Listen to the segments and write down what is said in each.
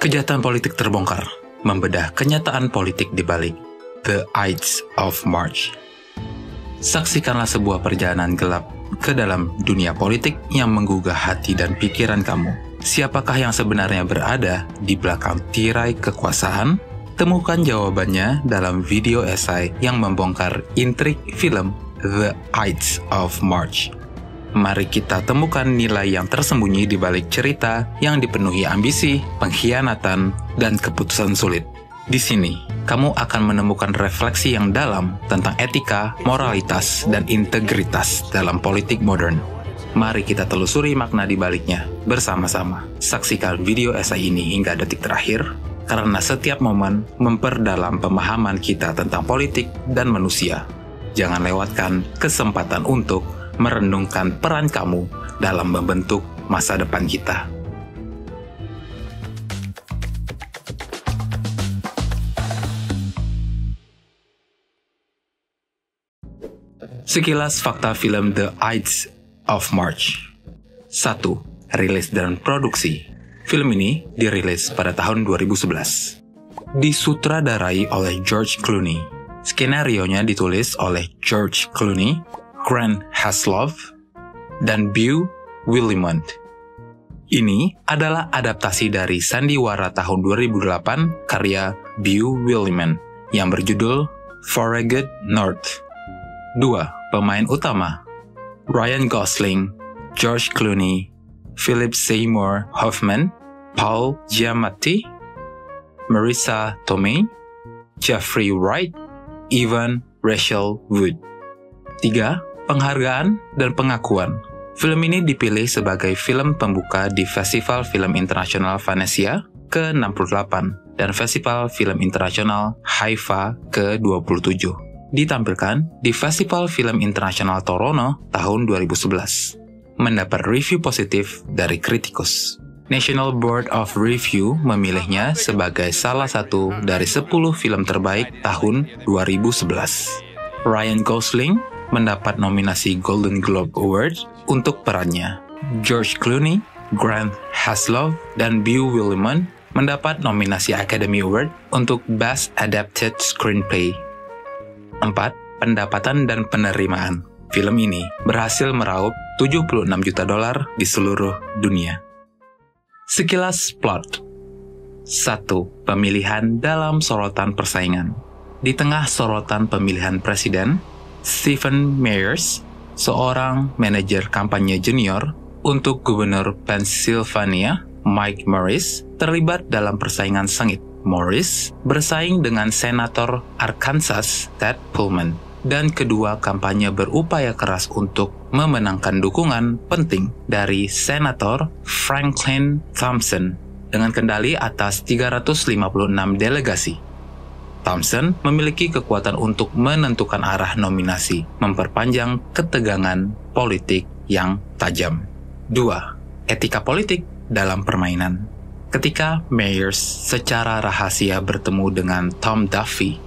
Kejahatan politik terbongkar, membedah kenyataan politik di balik The Ides of March. Saksikanlah sebuah perjalanan gelap ke dalam dunia politik yang menggugah hati dan pikiran kamu. Siapakah yang sebenarnya berada di belakang tirai kekuasaan? Temukan jawabannya dalam video esai yang membongkar intrik film The Ides of March. Mari kita temukan nilai yang tersembunyi di balik cerita yang dipenuhi ambisi, pengkhianatan, dan keputusan sulit. Di sini, kamu akan menemukan refleksi yang dalam tentang etika, moralitas, dan integritas dalam politik modern. Mari kita telusuri makna di baliknya bersama-sama. Saksikan video esai ini hingga detik terakhir, karena setiap momen memperdalam pemahaman kita tentang politik dan manusia. Jangan lewatkan kesempatan untuk merenungkan peran kamu dalam membentuk masa depan kita. Sekilas fakta film The Ides of March. 1. Rilis dan produksi. Film ini dirilis pada tahun 2011. Disutradarai oleh George Clooney. Skenarionya ditulis oleh George Clooney, Grant Heslov, dan Beau Willimon. Ini adalah adaptasi dari sandiwara tahun 2008 karya Beau Willimon yang berjudul Foreiged North. 2. Pemain utama: Ryan Gosling, George Clooney, Philip Seymour Hoffman, Paul Giamatti, Marissa Tomei, Jeffrey Wright, Evan Rachel Wood. 3. Penghargaan dan pengakuan. Film ini dipilih sebagai film pembuka di Festival Film Internasional Venezia ke-68 dan Festival Film Internasional Haifa ke-27. Ditampilkan di Festival Film Internasional Toronto tahun 2011. Mendapat review positif dari kritikus. National Board of Review memilihnya sebagai salah satu dari 10 film terbaik tahun 2011. Ryan Gosling mendapat nominasi Golden Globe Award untuk perannya. George Clooney, Grant Heslov, dan Beau Willimon mendapat nominasi Academy Award untuk Best Adapted Screenplay. 4. Pendapatan dan penerimaan. Film ini berhasil meraup $76 juta di seluruh dunia. Sekilas plot. 1. Pemilihan dalam sorotan persaingan. Di tengah sorotan pemilihan presiden, Stephen Meyers, seorang manajer kampanye junior untuk Gubernur Pennsylvania, Mike Morris, terlibat dalam persaingan sengit. Morris bersaing dengan Senator Arkansas Ted Pullman, dan kedua kampanye berupaya keras untuk memenangkan dukungan penting dari Senator Franklin Thompson dengan kendali atas 356 delegasi. Thompson memiliki kekuatan untuk menentukan arah nominasi, memperpanjang ketegangan politik yang tajam. 2. Etika politik dalam permainan. Ketika Meyers secara rahasia bertemu dengan Tom Duffy,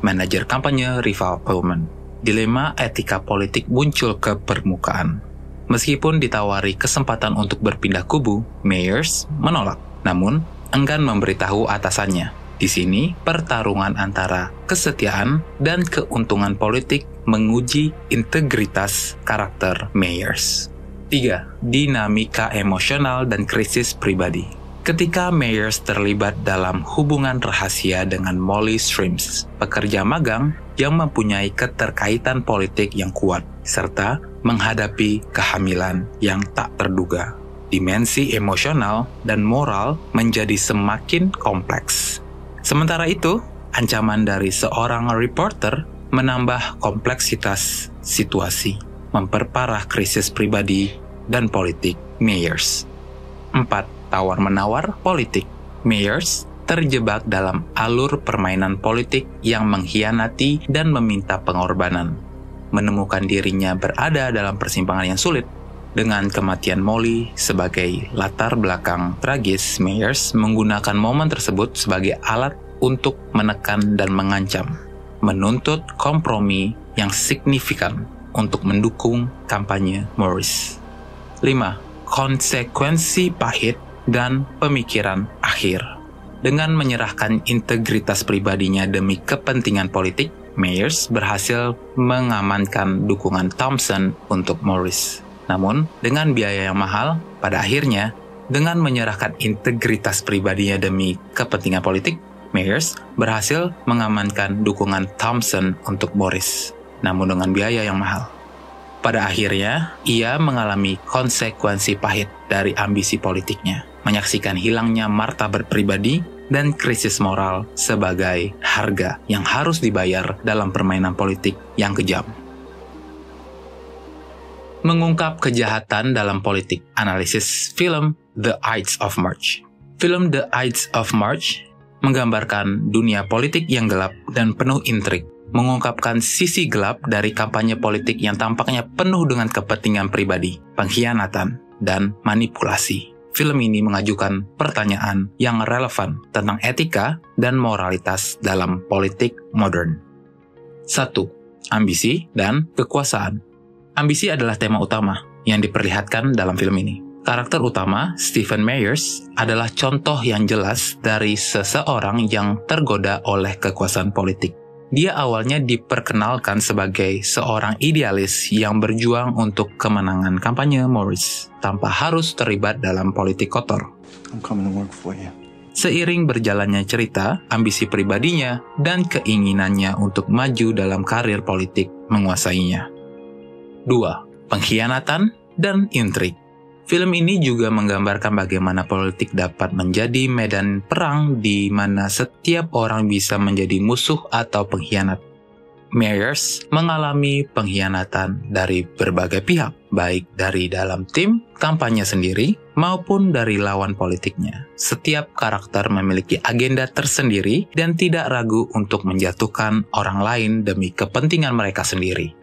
manajer kampanye rival Pullman, dilema etika politik muncul ke permukaan. Meskipun ditawari kesempatan untuk berpindah kubu, Meyers menolak, namun enggan memberitahu atasannya. Di sini, pertarungan antara kesetiaan dan keuntungan politik menguji integritas karakter Meyers. 3. Dinamika emosional dan krisis pribadi. Ketika Meyers terlibat dalam hubungan rahasia dengan Molly Streams, pekerja magang yang mempunyai keterkaitan politik yang kuat, serta menghadapi kehamilan yang tak terduga, dimensi emosional dan moral menjadi semakin kompleks. Sementara itu, ancaman dari seorang reporter menambah kompleksitas situasi, memperparah krisis pribadi dan politik Meyers. 4. Tawar-menawar politik. Meyers terjebak dalam alur permainan politik yang mengkhianati dan meminta pengorbanan. Menemukan dirinya berada dalam persimpangan yang sulit. Dengan kematian Molly sebagai latar belakang tragis, Meyers menggunakan momen tersebut sebagai alat untuk menekan dan mengancam, menuntut kompromi yang signifikan untuk mendukung kampanye Morris. 5. Konsekuensi pahit dan pemikiran akhir. Dengan menyerahkan integritas pribadinya demi kepentingan politik, Meyers berhasil mengamankan dukungan Thompson untuk Morris. Namun, dengan biaya yang mahal, pada akhirnya, dengan menyerahkan integritas pribadinya demi kepentingan politik, Meyers berhasil mengamankan dukungan Thompson untuk Morris, namun dengan biaya yang mahal. Pada akhirnya, ia mengalami konsekuensi pahit dari ambisi politiknya, menyaksikan hilangnya martabat pribadi dan krisis moral sebagai harga yang harus dibayar dalam permainan politik yang kejam. Mengungkap kejahatan dalam politik, analisis film The Ides of March. Film The Ides of March menggambarkan dunia politik yang gelap dan penuh intrik, mengungkapkan sisi gelap dari kampanye politik yang tampaknya penuh dengan kepentingan pribadi, pengkhianatan, dan manipulasi. Film ini mengajukan pertanyaan yang relevan tentang etika dan moralitas dalam politik modern. 1. Ambisi dan kekuasaan. Ambisi adalah tema utama yang diperlihatkan dalam film ini. Karakter utama, Stephen Meyers, adalah contoh yang jelas dari seseorang yang tergoda oleh kekuasaan politik. Dia awalnya diperkenalkan sebagai seorang idealis yang berjuang untuk kemenangan kampanye Morris, tanpa harus terlibat dalam politik kotor. Seiring berjalannya cerita, ambisi pribadinya dan keinginannya untuk maju dalam karir politik menguasainya. 2. Pengkhianatan dan intrik. Film ini juga menggambarkan bagaimana politik dapat menjadi medan perang di mana setiap orang bisa menjadi musuh atau pengkhianat. Meyers mengalami pengkhianatan dari berbagai pihak, baik dari dalam tim kampanye sendiri maupun dari lawan politiknya. Setiap karakter memiliki agenda tersendiri dan tidak ragu untuk menjatuhkan orang lain demi kepentingan mereka sendiri.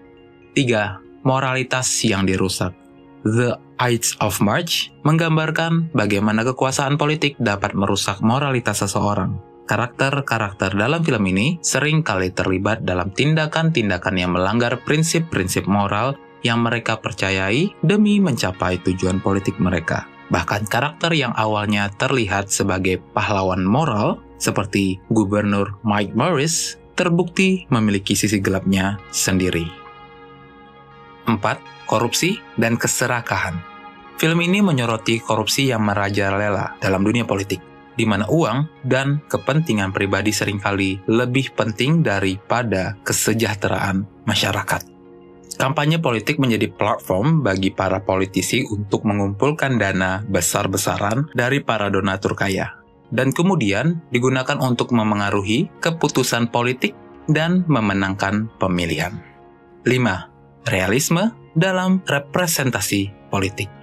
3. Moralitas yang dirusak. The Ides of March menggambarkan bagaimana kekuasaan politik dapat merusak moralitas seseorang. Karakter-karakter dalam film ini sering kali terlibat dalam tindakan-tindakan yang melanggar prinsip-prinsip moral yang mereka percayai demi mencapai tujuan politik mereka. Bahkan karakter yang awalnya terlihat sebagai pahlawan moral, seperti Gubernur Mike Morris, terbukti memiliki sisi gelapnya sendiri. 4. Korupsi dan keserakahan. Film ini menyoroti korupsi yang merajalela dalam dunia politik, di mana uang dan kepentingan pribadi seringkali lebih penting daripada kesejahteraan masyarakat. Kampanye politik menjadi platform bagi para politisi untuk mengumpulkan dana besar-besaran dari para donatur kaya, dan kemudian digunakan untuk memengaruhi keputusan politik dan memenangkan pemilihan. 5. Realisme dalam representasi politik.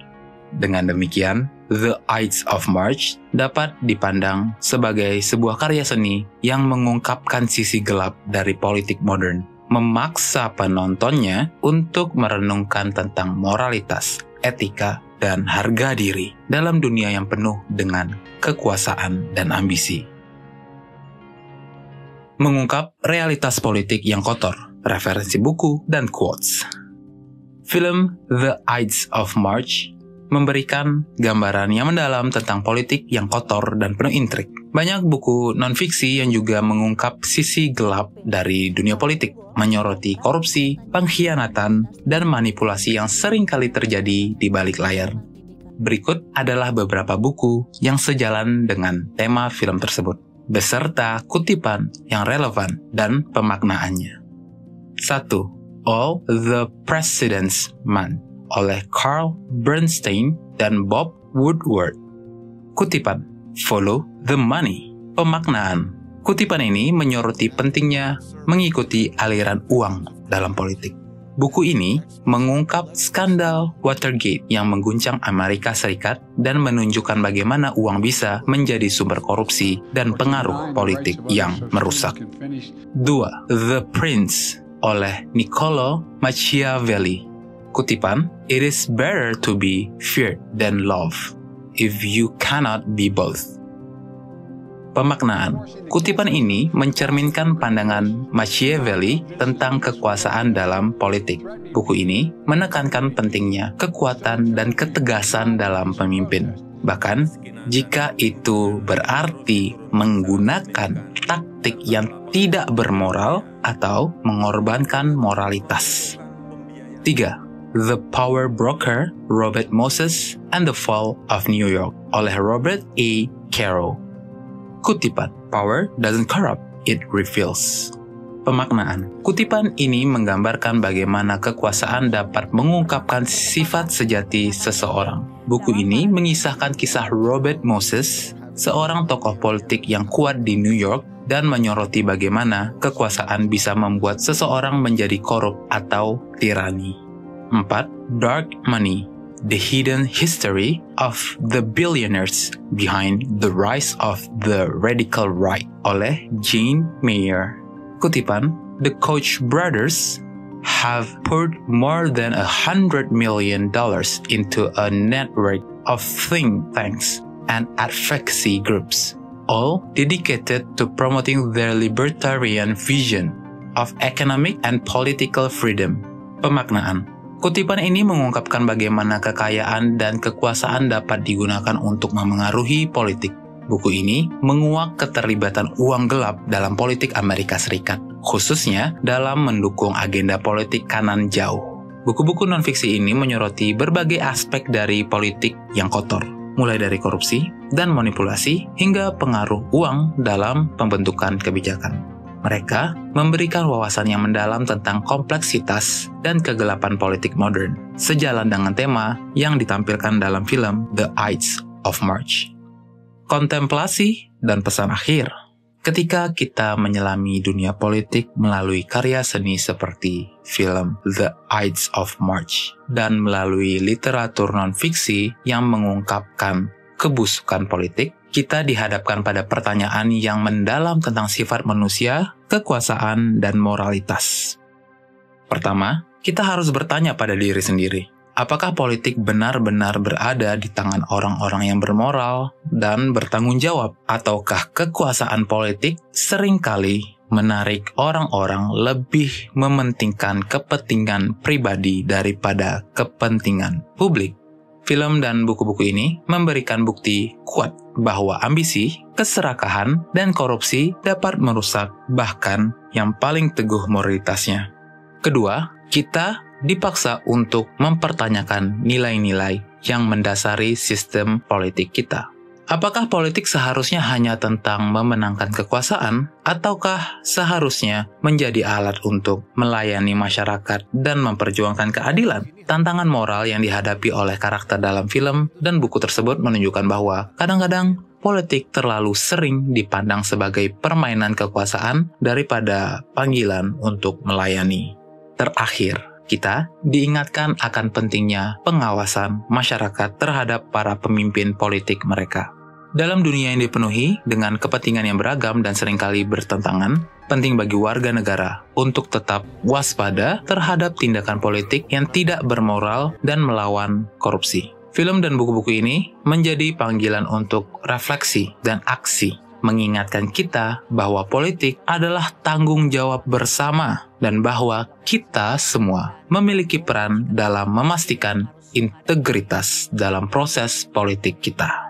Dengan demikian, The Ides of March dapat dipandang sebagai sebuah karya seni yang mengungkapkan sisi gelap dari politik modern, memaksa penontonnya untuk merenungkan tentang moralitas, etika, dan harga diri dalam dunia yang penuh dengan kekuasaan dan ambisi. Mengungkap realitas politik yang kotor, referensi buku, dan quotes. Film The Ides of March memberikan gambaran yang mendalam tentang politik yang kotor dan penuh intrik. Banyak buku non-fiksi yang juga mengungkap sisi gelap dari dunia politik, menyoroti korupsi, pengkhianatan, dan manipulasi yang sering kali terjadi di balik layar. Berikut adalah beberapa buku yang sejalan dengan tema film tersebut, beserta kutipan yang relevan dan pemaknaannya. 1. All the President's Men oleh Carl Bernstein dan Bob Woodward. Kutipan, Follow the Money. Pemaknaan. Kutipan ini menyoroti pentingnya mengikuti aliran uang dalam politik. Buku ini mengungkap skandal Watergate yang mengguncang Amerika Serikat dan menunjukkan bagaimana uang bisa menjadi sumber korupsi dan pengaruh politik yang merusak. 2. The Prince oleh Niccolo Machiavelli. Kutipan, It is better to be feared than loved, if you cannot be both. Pemaknaan. Kutipan ini mencerminkan pandangan Machiavelli tentang kekuasaan dalam politik. Buku ini menekankan pentingnya kekuatan dan ketegasan dalam pemimpin, Bahkan, jika itu berarti menggunakan taktik yang tidak bermoral atau mengorbankan moralitas. 3. The Power Broker, Robert Moses, and the Fall of New York oleh Robert A. Caro. Kutipan, Power doesn't corrupt, it reveals. Pemaknaan. Kutipan ini menggambarkan bagaimana kekuasaan dapat mengungkapkan sifat sejati seseorang. Buku ini mengisahkan kisah Robert Moses, seorang tokoh politik yang kuat di New York, dan menyoroti bagaimana kekuasaan bisa membuat seseorang menjadi korup atau tirani. 4. Dark Money, The Hidden History of the Billionaires Behind the Rise of the Radical Right oleh Jane Mayer. Kutipan, The Koch brothers have poured more than $100 million into a network of think tanks and advocacy groups, all dedicated to promoting their libertarian vision of economic and political freedom. Pemaknaan. Kutipan ini mengungkapkan bagaimana kekayaan dan kekuasaan dapat digunakan untuk memengaruhi politik. Buku ini menguak keterlibatan uang gelap dalam politik Amerika Serikat, khususnya dalam mendukung agenda politik kanan jauh. Buku-buku non-fiksi ini menyoroti berbagai aspek dari politik yang kotor, mulai dari korupsi dan manipulasi hingga pengaruh uang dalam pembentukan kebijakan. Mereka memberikan wawasan yang mendalam tentang kompleksitas dan kegelapan politik modern, sejalan dengan tema yang ditampilkan dalam film The Ides of March. Kontemplasi dan pesan akhir. Ketika kita menyelami dunia politik melalui karya seni seperti film The Ides of March dan melalui literatur non-fiksi yang mengungkapkan kebusukan politik, kita dihadapkan pada pertanyaan yang mendalam tentang sifat manusia, kekuasaan, dan moralitas. Pertama, kita harus bertanya pada diri sendiri. Apakah politik benar-benar berada di tangan orang-orang yang bermoral dan bertanggung jawab? Ataukah kekuasaan politik seringkali menarik orang-orang lebih mementingkan kepentingan pribadi daripada kepentingan publik? Film dan buku-buku ini memberikan bukti kuat bahwa ambisi, keserakahan, dan korupsi dapat merusak bahkan yang paling teguh moralitasnya. Kedua, kita dipaksa untuk mempertanyakan nilai-nilai yang mendasari sistem politik kita. Apakah politik seharusnya hanya tentang memenangkan kekuasaan, ataukah seharusnya menjadi alat untuk melayani masyarakat dan memperjuangkan keadilan? Tantangan moral yang dihadapi oleh karakter dalam film dan buku tersebut menunjukkan bahwa kadang-kadang politik terlalu sering dipandang sebagai permainan kekuasaan daripada panggilan untuk melayani. Terakhir, kita diingatkan akan pentingnya pengawasan masyarakat terhadap para pemimpin politik mereka. Dalam dunia yang dipenuhi dengan kepentingan yang beragam dan seringkali bertentangan, penting bagi warga negara untuk tetap waspada terhadap tindakan politik yang tidak bermoral dan melawan korupsi. Film dan buku-buku ini menjadi panggilan untuk refleksi dan aksi, mengingatkan kita bahwa politik adalah tanggung jawab bersama dan bahwa kita semua memiliki peran dalam memastikan integritas dalam proses politik kita.